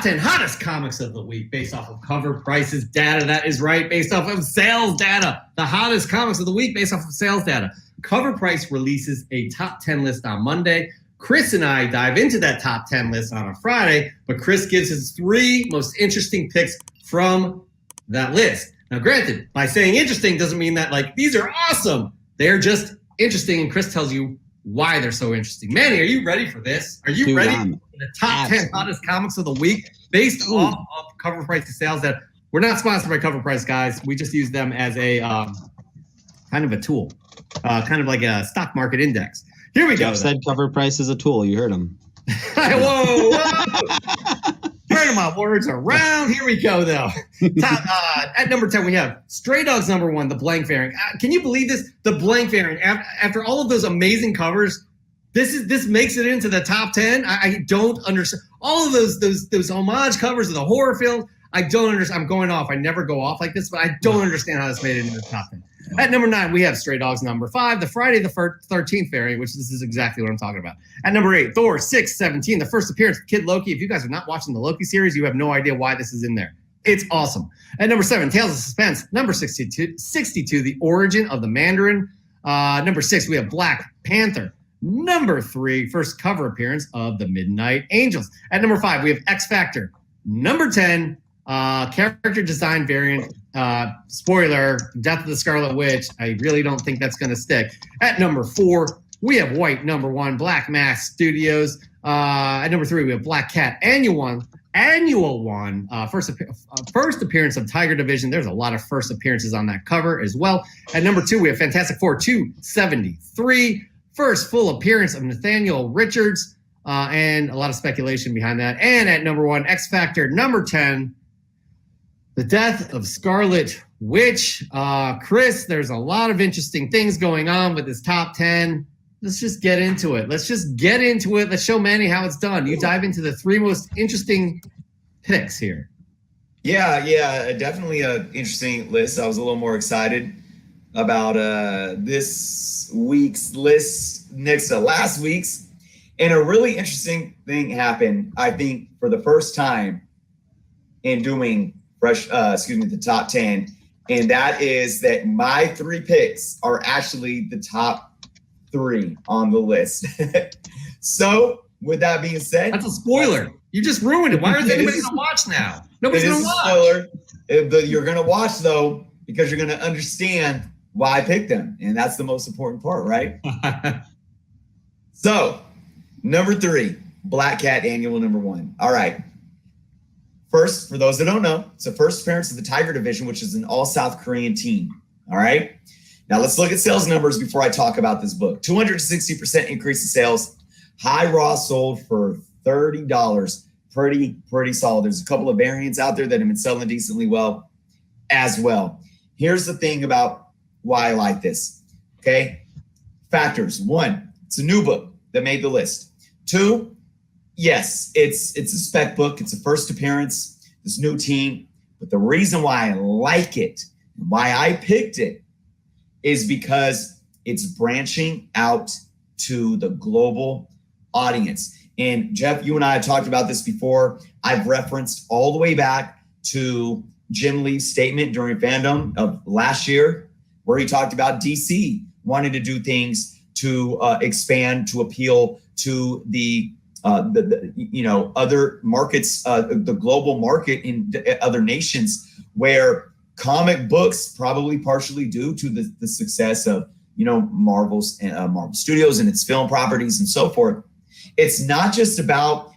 top 10 hottest comics of the week based off of cover prices data. That is right, based off of sales data. The hottest comics of the week based off of sales data. Cover Price releases a top 10 list on Monday. Chris and I dive into that top 10 list on a Friday, but Chris gives his 3 most interesting picks from that list. Now, granted, by saying interesting doesn't mean that, like, these are awesome. They're just interesting, and Chris tells you why they're so interesting. Manny, are you ready for this? Are you ready for the top 10 hottest comics of the week based off of Cover Price to sales data? We're not sponsored by Cover Price, guys. We just use them as a kind of a tool, kind of like a stock market index. Here we go. Jeff said Cover Price is a tool. You heard him. Whoa. Turning my words around. Here we go, though. At number 10, we have Stray Dogs number 1, the blank variant. Can you believe this? The blank variant. After all of those amazing covers, this makes it into the top 10. I don't understand. All of those homage covers of the horror films, I don't understand. I'm going off. I never go off like this, but I don't understand how this made it into the top 10. At number 9, we have Stray Dogs number 5, the Friday the 13th variant, which this is exactly what I'm talking about. At number 8, Thor 6/17, the first appearance of Kid Loki. If you guys are not watching the Loki series, you have no idea why this is in there. It's awesome. At number 7, Tales of Suspense. Number 62, The Origin of the Mandarin. Number 6, we have Black Panther. Number 3, first cover appearance of the Midnight Angels. At number 5, we have X Factor. Number 10, character design variant. Spoiler, Death of the Scarlet Witch. I really don't think that's going to stick. At number 4, we have White number 1, Black Mask Studios. At number 3, we have Black Cat Annual One. First appearance of Tiger Division. There's a lot of first appearances on that cover as well. At number 2, we have Fantastic Four 273. First full appearance of Nathaniel Richards. And a lot of speculation behind that. And at number 1, X Factor number 10. The Death of Scarlet Witch. Chris, there's a lot of interesting things going on with this top 10. Let's just get into it. Let's show Manny how it's done. You dive into the 3 most interesting picks here. Yeah, definitely an interesting list. I was a little more excited about this week's list next to last week's. And a really interesting thing happened, I think, for the first time in doing the top 10, and that is that my 3 picks are actually the top 3 on the list. So, with that being said, that's a spoiler. You just ruined it. Why is anybody going to watch now? Nobody's going to watch. Spoiler. You're going to watch though because you're going to understand why I picked them, and that's the most important part, right? So, number 3, Black Cat Annual number 1. All right. First, for those that don't know, it's the first appearance of the Tiger Division, which is an all-South Korean team. All right? Now, let's look at sales numbers before I talk about this book. 260% increase in sales. High Raw sold for $30. Pretty solid. There's a couple of variants out there that have been selling decently well as well. Here's the thing about why I like this. Okay? Factors. 1, it's a new book that made the list. 2, yes, it's a spec book. It's a first appearance, this new team. But the reason why I like it, and why I picked it, is because it's branching out to the global audience. And Jeff, you and I have talked about this before. I've referenced all the way back to Jim Lee's statement during Fandom of last year, where he talked about DC wanting to do things to expand, to appeal to the other markets, the global market in other nations, where comic books, probably partially due to the success of Marvel Studios and its film properties and so forth. It's not just about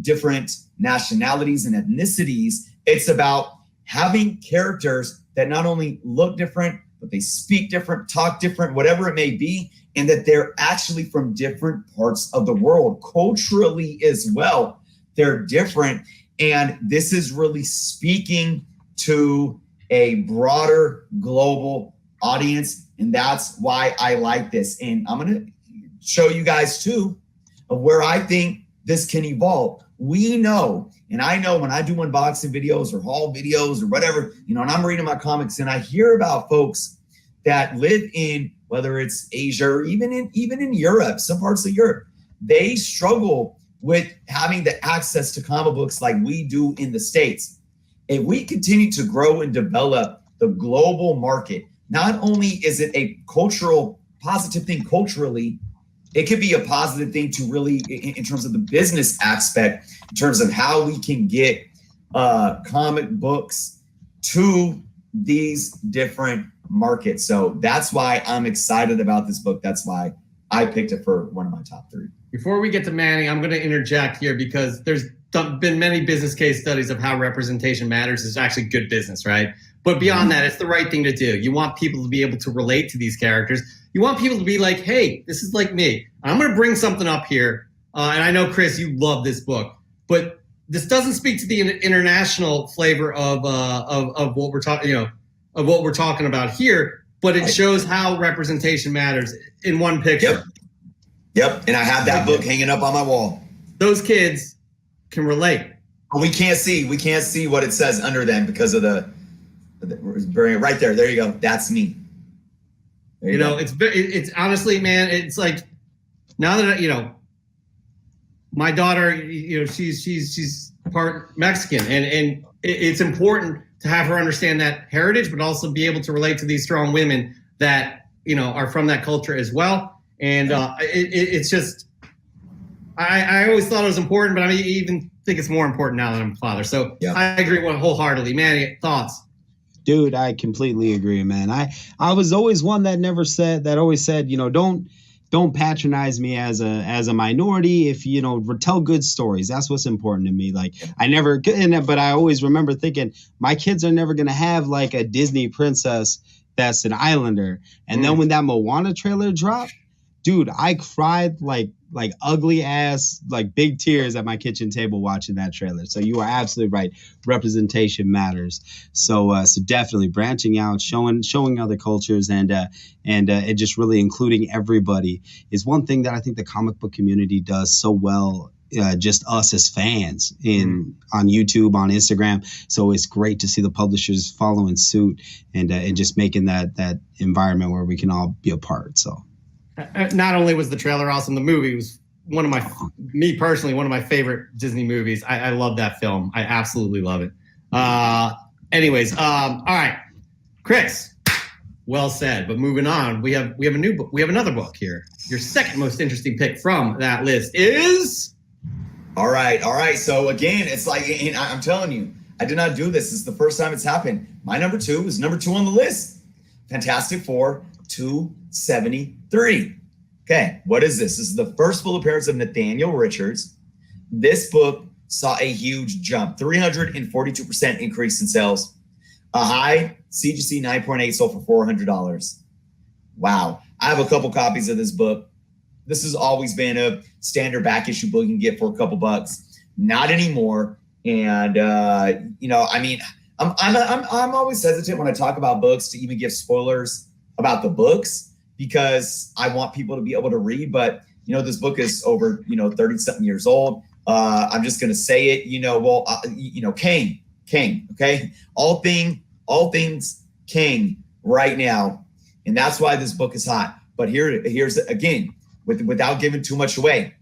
different nationalities and ethnicities. It's about having characters that not only look different, but they speak different, talk different, whatever it may be, and that they're actually from different parts of the world, culturally as well. They're different. And this is really speaking to a broader global audience. And that's why I like this. And I'm going to show you guys too of where I think this can evolve. We know, and I know when I do unboxing videos or haul videos or whatever, and I'm reading my comics and I hear about folks that live in, whether it's Asia or even in Europe, some parts of Europe, they struggle with having the access to comic books like we do in the States, if we continue to grow and develop the global market, not only is it a cultural positive thing culturally, it could be a positive thing to really, in terms of the business aspect, in terms of how we can get comic books to these different markets. So that's why I'm excited about this book. That's why I picked it for one of my top 3. Before we get to Manny, I'm going to interject here because there's been many business case studies of how representation matters is actually good business, right? But beyond that, it's the right thing to do. You want people to be able to relate to these characters. You want people to be like, hey, this is like me. I'm going to bring something up here. And I know, Chris, you love this book, but this doesn't speak to the international flavor of what we're talking, of what we're talking about here, but it shows how representation matters in one picture. Yep. And I have that book hanging up on my wall. Those kids can relate. We can't see what it says under them because of the right there. There you go. That's me. It's honestly, man, it's like now that my daughter, she's part Mexican, and it's important to have her understand that heritage, but also be able to relate to these strong women that are from that culture as well. And it's just, I always thought it was important, but I even think it's more important now that I'm a father. So yeah. I agree wholeheartedly. Manny, thoughts? Dude, I completely agree, man. I was always one that always said, don't patronize me as a minority. If tell good stories, that's what's important to me. Like but I always remember thinking my kids are never gonna have like a Disney princess that's an islander. And then when that Moana trailer dropped, dude, I cried like ugly ass, like big tears at my kitchen table watching that trailer. So you are absolutely right. Representation matters. So definitely branching out, showing other cultures and just really including everybody is one thing that I think the comic book community does so well. Just us as fans on YouTube, on Instagram. So it's great to see the publishers following suit and just making that environment where we can all be a part. So. Not only was the trailer awesome, the movie was one of my favorite Disney movies. I love that film. I absolutely love it. All right, Chris, well said. But moving on, we have a new book. We have another book here. Your second most interesting pick from that list is. All right. So again, it's like I'm telling you, I did not do this. This is the first time it's happened. My number 2 is number 2 on the list. Fantastic Four 273. Okay, what is this? This is the first full appearance of Nathaniel Richards. This book saw a huge jump, 342% increase in sales. A high CGC 9.8 sold for $400. Wow. I have a couple copies of this book. This has always been a standard back issue book you can get for a couple bucks. Not anymore. And I'm always hesitant when I talk about books to even give spoilers about the books because I want people to be able to read. But this book is over 30-something years old. I'm just gonna say it. King. Okay, all things King right now, and that's why this book is hot. But here's again, without giving too much away.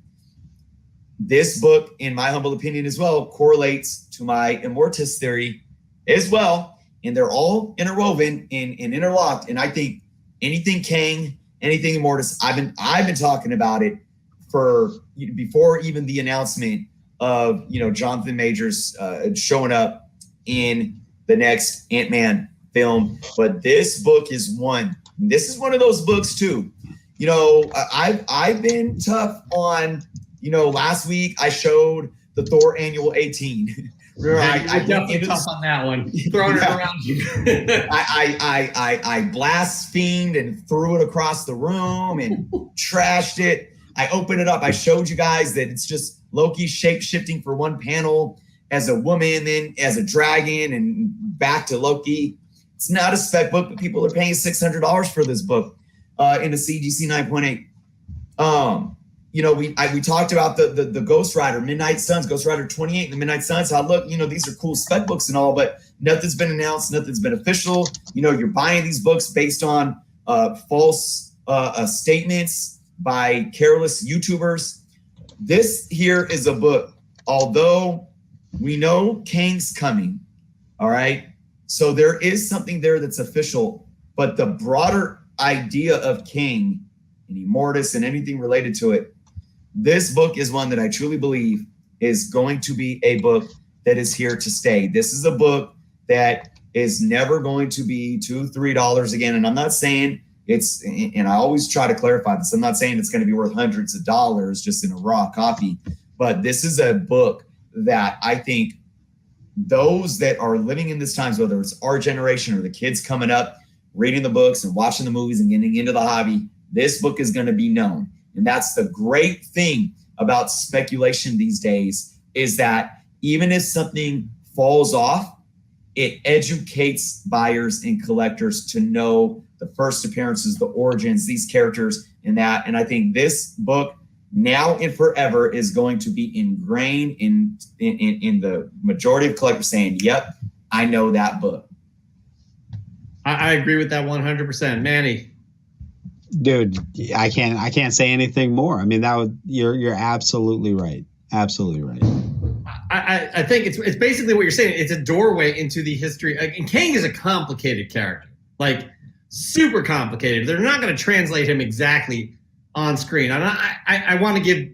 This book, in my humble opinion as well, correlates to my Immortus theory as well. And they're all interwoven and interlocked. And I think anything Kang, anything Immortus, I've been talking about it for before even the announcement of Jonathan Majors showing up in the next Ant-Man film. But this book is one. This is one of those books too. I've been tough on. Last week I showed the Thor Annual 18. Remember, I definitely tough on that one. Throwing it around you. I blasphemed and threw it across the room and trashed it. I opened it up. I showed you guys that it's just Loki shape shifting for one panel as a woman, then as a dragon, and back to Loki. It's not a spec book, but people are paying $600 for this book in a CGC 9.8. We talked about the Ghost Rider, Midnight Suns, Ghost Rider 28, and the Midnight Suns. How look, these are cool spec books and all, but nothing's been announced, nothing's been official. You're buying these books based on false statements by careless YouTubers. This here is a book, although we know Kang's coming, all right? So there is something there that's official, but the broader idea of Kang and Immortus and anything related to it, this book is one that I truly believe is going to be a book that is here to stay. This is a book that is never going to be $2-3 again. And I'm not saying it's, and I always try to clarify this, I'm not saying it's going to be worth hundreds of dollars just in a raw copy, but this is a book that I think those that are living in this times, whether it's our generation or the kids coming up, reading the books and watching the movies and getting into the hobby, this book is going to be known. And that's the great thing about speculation these days, is that even if something falls off, it educates buyers and collectors to know the first appearances, the origins, these characters, and that. And I think this book, now and forever, is going to be ingrained in the majority of collectors saying, yep, I know that book. I agree with that 100%. Manny. Dude, I can't say anything more. I mean, you're absolutely right. Absolutely right. I think it's basically what you're saying. It's a doorway into the history. And Kang is a complicated character, like super complicated. They're not going to translate him exactly on screen. And I want to give,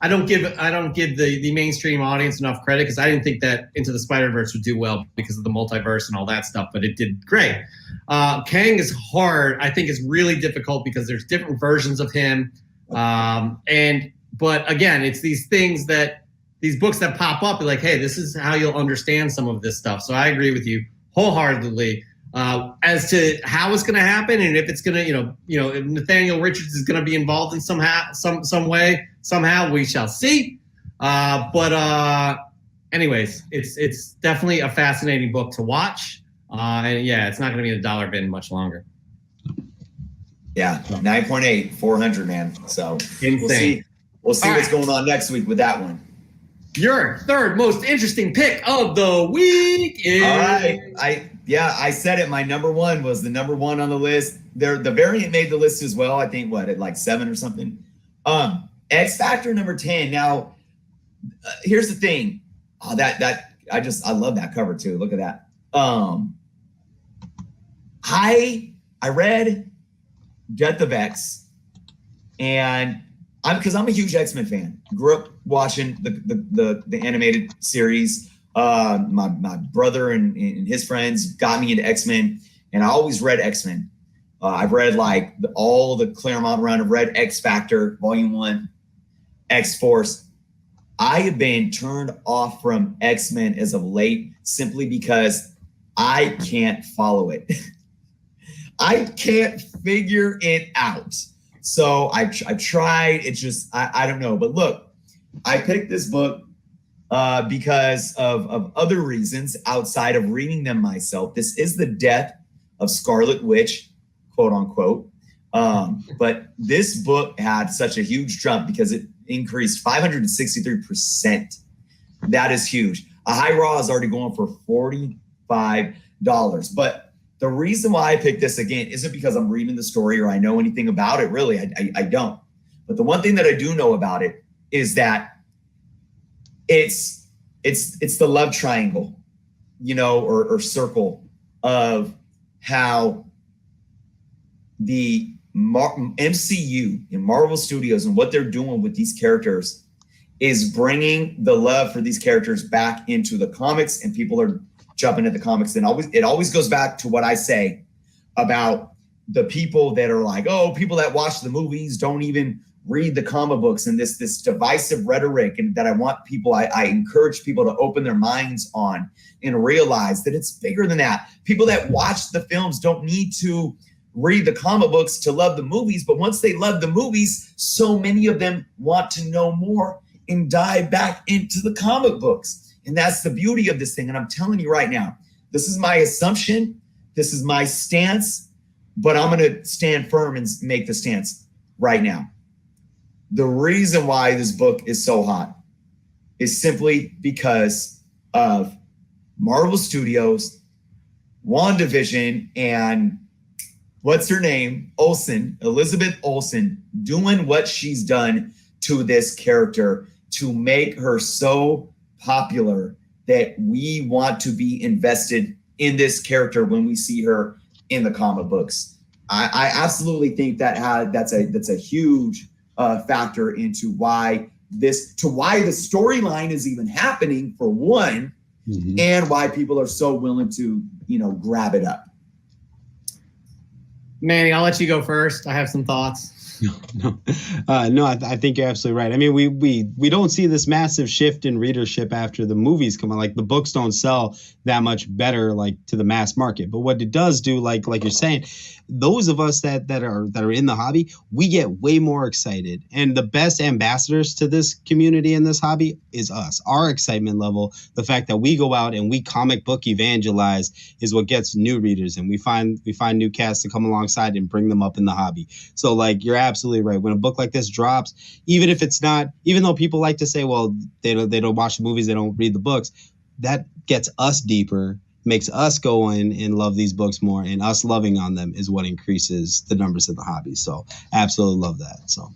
I don't give the mainstream audience enough credit, because I didn't think that Into the Spider-Verse would do well because of the multiverse and all that stuff, but it did great. Kang is hard. I think it's really difficult because there's different versions of him. But again, it's these things that, these books that pop up, like, hey, this is how you'll understand some of this stuff. So I agree with you wholeheartedly. As to how it's going to happen, and if it's going to, if Nathaniel Richards is going to be involved in some way, somehow, we shall see. Anyways, it's definitely a fascinating book to watch. And yeah, it's not going to be in a dollar bin much longer. Yeah, 9.8, 400, man. So insane. We'll see All what's right. going on next week with that one. Your third most interesting pick of the week is. All right. I said it. My number one was the number one on the list. The variant made the list as well. I think at like 7 or something. X Factor number 10. Now, here's the thing. Oh, I love that cover too. Look at that. I read Death of X, and because I'm a huge X-Men fan. Grew up watching the animated series. My brother and his friends got me into X-Men, and I always read X-Men. I've read like all the Claremont run. I've read X Factor Volume 1, X-Force. I have been turned off from X-Men as of late simply because I can't follow it. I can't figure it out. So I tried. It's just, I don't know. But look, I picked this book because of other reasons outside of reading them myself. This is the death of Scarlet Witch, quote unquote. But this book had such a huge jump because it increased 563%. That is huge. A high raw is already going for $45. But the reason why I picked this again isn't because I'm reading the story or I know anything about it. Really, I don't. But the one thing that I do know about it is that it's the love triangle, or circle of how the MCU and Marvel Studios and what they're doing with these characters is bringing the love for these characters back into the comics, and people are jumping at the comics. And it always goes back to what I say about the people that are like, oh, people that watch the movies don't even read the comic books, and this divisive rhetoric, and that I encourage people to open their minds on and realize that it's bigger than that. People that watch the films don't need to read the comic books to love the movies, but once they love the movies, so many of them want to know more and dive back into the comic books. And that's the beauty of this thing. And I'm telling you right now, this is my assumption, this is my stance, but I'm going to stand firm and make the stance right now. The reason why this book is so hot is simply because of Marvel Studios, WandaVision, and what's her name? Elizabeth Olsen, doing what she's done to this character to make her so popular that we want to be invested in this character when we see her in the comic books. I absolutely think that's a huge factor into why the storyline is even happening, for one, and why people are so willing to, grab it up. Manny, I'll let you go first. I have some thoughts. No, I think you're absolutely right. I mean, we don't see this massive shift in readership after the movies come out. Like, the books don't sell that much better, like, to the mass market. But what it does do, like you're saying, those of us that are in the hobby, we get way more excited. And the best ambassadors to this community and this hobby is us. Our excitement level, the fact that we go out and we comic book evangelize, is what gets new readers, and we find new cast to come alongside and bring them up in the hobby. So, like, you're absolutely right. When a book like this drops, even though people like to say, well, they don't watch the movies, they don't read the books, that gets us deeper, makes us go in and love these books more, and us loving on them is what increases the numbers in the hobby. So absolutely love that. So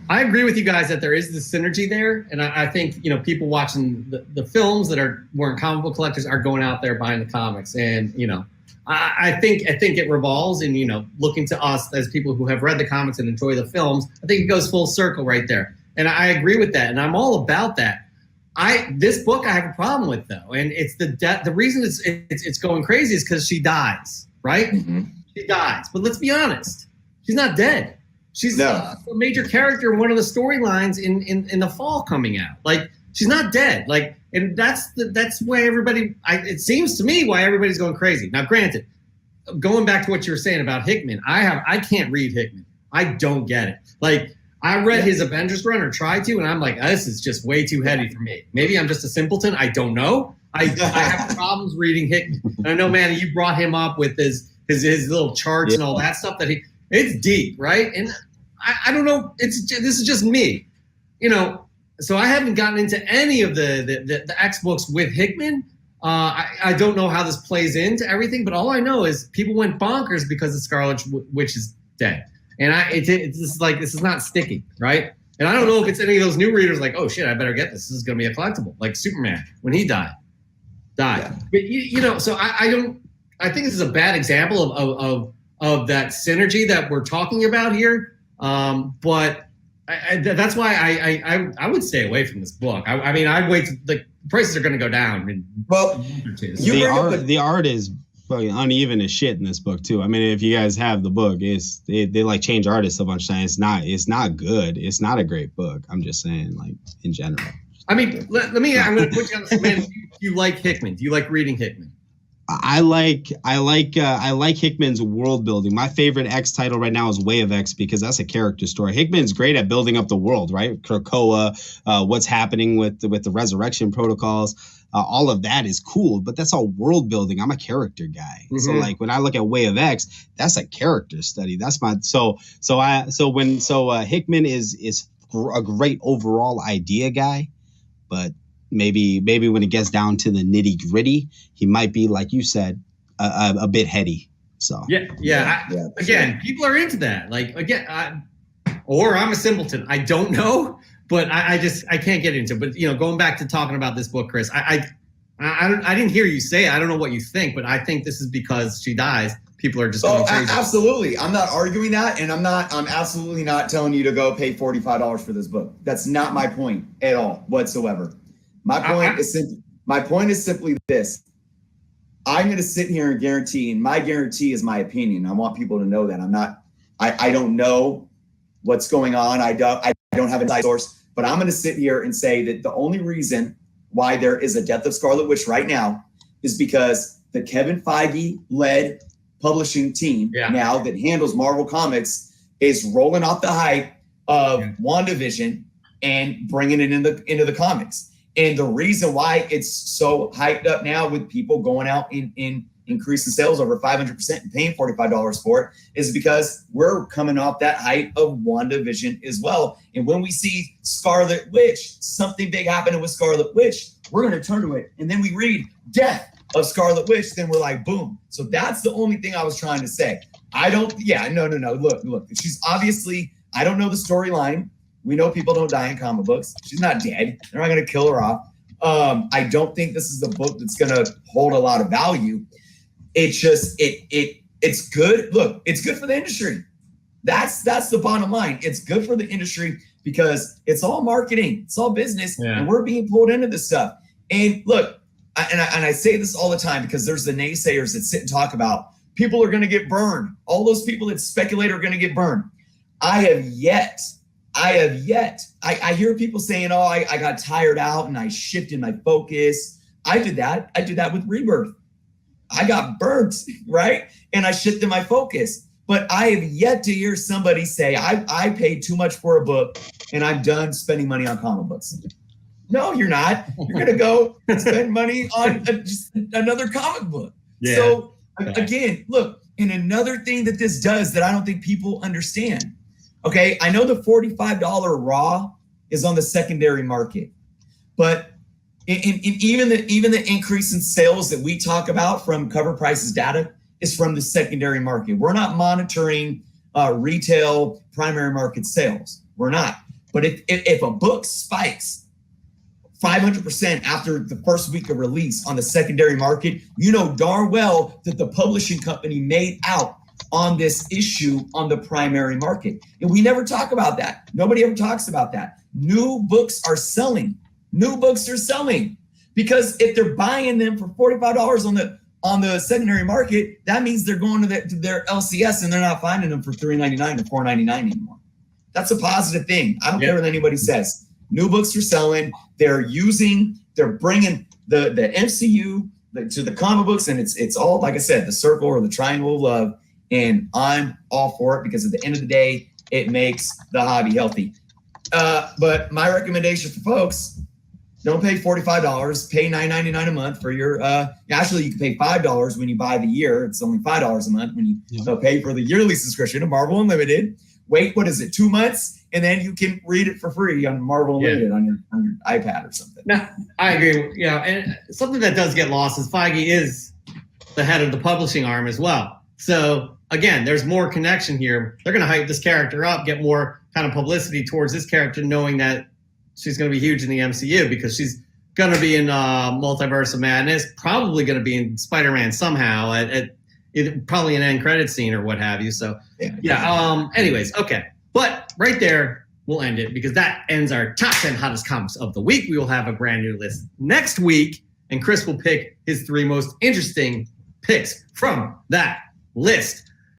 I agree with you guys that there is this synergy there. And I think, people watching the films that weren't comic book collectors are going out there buying the comics. And, I think it revolves in, looking to us as people who have read the comics and enjoy the films. I think it goes full circle right there. And I agree with that. And I'm all about that. This book I have a problem with, though. And it's the reason it's going crazy is because she dies, right? Mm-hmm. She dies. But let's be honest. She's not dead. She's a major character in one of the storylines in the fall coming out. Like, she's not dead. Like, and that's why everybody. It seems to me why everybody's going crazy. Now, granted, going back to what you were saying about Hickman, I can't read Hickman. I don't get it. Like, I read his Avengers run, or tried to, and I'm like, this is just way too heavy for me. Maybe I'm just a simpleton. I don't know. I have problems reading Hickman. And I know, Manny, you brought him up with his little charts and all that stuff. It's deep, right? And I don't know. This is just me, So I haven't gotten into any of the X books with Hickman. I don't know how this plays into everything, but all I know is people went bonkers because the Scarlet Witch is dead. And this is not sticky, right? And I don't know if it's any of those new readers like, oh shit, I better get this. This is going to be a collectible, like Superman when he died. Yeah. But so I think this is a bad example of that synergy that we're talking about here. But that's why I would stay away from this book. I mean, I'd wait. The prices are going to go down. The art is fucking uneven as shit in this book too. I mean, if you guys have the book, they like change artists a bunch of times. It's not good. It's not a great book. I'm just saying, like, in general. I mean, I'm going to put you on the spot. Do you like Hickman? Do you like reading Hickman? I like Hickman's world building. My favorite X title right now is Way of X, because that's a character story. Hickman's great at building up the world, right? Krakoa, what's happening with the resurrection protocols. All of that is cool, but that's all world building. I'm a character guy. Mm-hmm. So, like, when I look at Way of X, that's a character study. That's my Hickman is a great overall idea guy, but maybe when it gets down to the nitty gritty, he might be, like you said, a bit heady. So again, people are into that. Like, again, or I'm a simpleton. I don't know. But I can't get into it. But, going back to talking about this book, Chris, I didn't hear you say it. I don't know what you think, but I think this is because she dies. People are just going crazy. Absolutely. I'm not arguing that. And I'm absolutely not telling you to go pay $45 for this book. That's not my point at all whatsoever. My point is simply this. I'm going to sit here and guarantee, and my guarantee is my opinion. I want people to know that I don't know what's going on. I don't have a inside source. But I'm going to sit here and say that the only reason why there is a Death of Scarlet Witch right now is because the Kevin Feige-led publishing team now that handles Marvel Comics is rolling off the hype of WandaVision and bringing it into the comics. And the reason why it's so hyped up now with people going out in increasing sales over 500% and paying $45 for it is because we're coming off that hype of WandaVision as well. And when we see Scarlet Witch, something big happening with Scarlet Witch, we're going to turn to it. And then we read Death of Scarlet Witch, then we're like, boom. So that's the only thing I was trying to say. No. Look, she's obviously, I don't know the storyline We know people don't die in comic books. She's not dead. They're not going to kill her off. I don't think this is a book that's going to hold a lot of value. It's just it's good. Look, it's good for the industry. That's the bottom line. It's good for the industry because it's all marketing, it's all business, and we're being pulled into this stuff. And look, I say this all the time because there's the naysayers that sit and talk about people are going to get burned. All those people that speculate are going to get burned. I have yet. I hear people saying, "Oh, I got tired out and I shifted my focus." I did that. I did that with Rebirth. I got burnt, right? And I shifted my focus. But I have yet to hear somebody say, I paid too much for a book and I'm done spending money on comic books. No, you're not. You're going to go spend money on just another comic book. Yeah. So again, look, and another thing that this does that I don't think people understand. Okay, I know the $45 raw is on the secondary market, but even the increase in sales that we talk about from Cover Prices data is from the secondary market. We're not monitoring retail primary market sales. We're not. But if a book spikes 500% after the first week of release on the secondary market, you know darn well that the publishing company made out on this issue on the primary market. And we never talk about that. Nobody ever talks about that. New books are selling. Because if they're buying them for $45 on the secondary market, that means they're going to their LCS and they're not finding them for $3.99 or $4.99 anymore. That's a positive thing. I don't care what anybody says. New books are selling. They're bringing the MCU to the comic books, and it's all, like I said, the circle or the triangle of love. And I'm all for it because at the end of the day, it makes the hobby healthy. But my recommendation for folks, don't pay $45, pay $9.99 a month for your, actually you can pay $5 when you buy the year. It's only $5 a month when you pay for the yearly subscription to Marvel Unlimited. Wait, 2 months? And then you can read it for free on Marvel Unlimited on your iPad or something. No, I agree. And something that does get lost is Feige is the head of the publishing arm as well. So again, there's more connection here. They're going to hype this character up, get more kind of publicity towards this character, knowing that she's going to be huge in the MCU because she's going to be in Multiverse of Madness, probably going to be in Spider-Man somehow, probably an end credit scene or what have you. So, anyways, okay. But right there, we'll end it because that ends our top 10 hottest comics of the week. We will have a brand new list next week, and Chris will pick his 3 most interesting picks from that list.